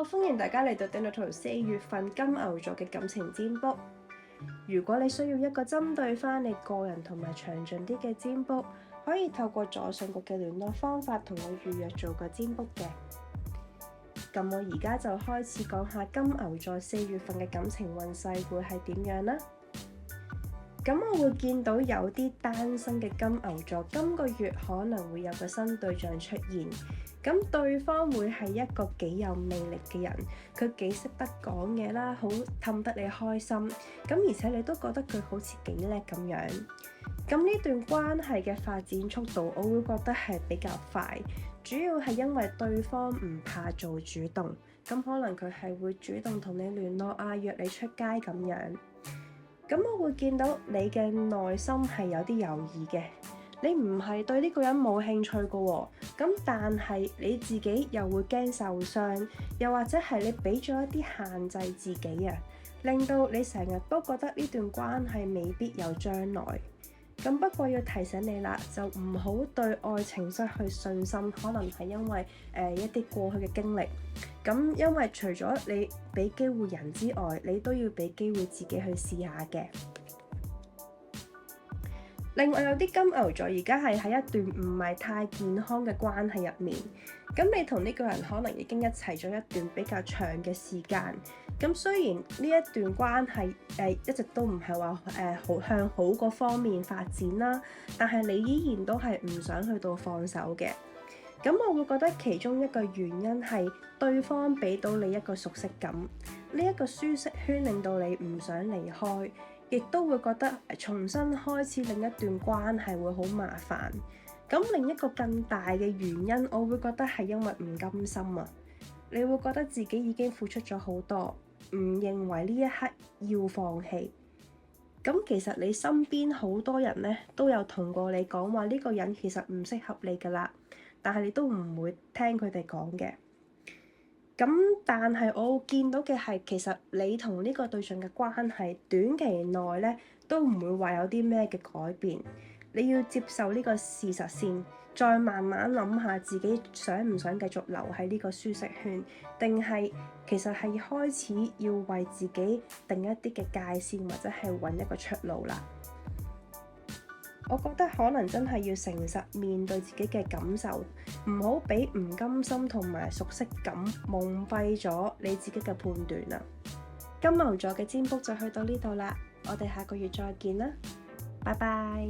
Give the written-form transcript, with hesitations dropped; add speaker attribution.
Speaker 1: Hello，歡迎大家嚟到 Denotal 4月份金牛座嘅感情占卜。如果你需要一個針對翻你個人同埋詳盡啲嘅占卜，可以透過左上角嘅聯絡方法同我預約做個占卜嘅。咁我而家就開始講下金牛座4月份嘅感情運勢會係點樣啦。咁我會見到有啲單身嘅金牛座今個月可能會有個新對象出現，咁對方會係一個幾有魅力嘅人，佢幾識得講嘢啦，好氹得你開心，咁而且你都覺得佢好似幾叻咁樣。咁呢段關係嘅發展速度，我會覺得係比較快，主要係因為對方唔怕做主動，咁可能佢係會主動同你聯絡啊，約你出街咁樣。咁我會見到你嘅內心係有啲猶豫嘅，你唔係對呢個人冇興趣㗎喎，咁但係你自己又會驚受傷，又或者係你俾咗一啲限制自己啊，令到你成日都覺得呢段關係未必有將來。咁不過要提醒你啦，就唔好對愛情失去信心，可能係因為一啲過去嘅經歷。咁因為除咗你俾機會人之外，你都要俾機會自己去試下嘅。另外有啲金牛座而家係喺一段唔係太健康嘅關係入面，咁你同呢個人可能已經一齊咗一段比較長嘅時間。咁雖然呢一段關係一直都唔係話好向好個方面發展啦，但係你依然都係唔想去到放手嘅。咁我會覺得其中一個原因係對方俾到你一個熟悉感，呢一個舒適圈令到你唔想離開，亦都會覺得重新開始另一段關係會好麻煩。咁另一個更大嘅原因，我會覺得係因為唔甘心啊！你會覺得自己已經付出咗好多，唔認為呢一刻要放棄。咁其實你身邊好多人呢都有同過你講話呢個人其實唔適合你㗎啦，但係你都唔會聽佢哋講嘅。咁但係我見到嘅係，其實你同呢個對象嘅關係短期內呢都唔會話有啲咩嘅改變。你要接受呢個事實先，再慢慢諗下自己想唔想繼續留喺呢個舒適圈，定係其實係開始要為自己定一啲嘅界線，或者係揾一個出路啦。我覺得可能真係要誠實面對自己嘅感受，唔好俾唔甘心同埋熟悉感蒙蔽咗你自己嘅判斷啦。金牛座嘅占卜就去到呢度啦，我哋下個月再見啦，拜拜。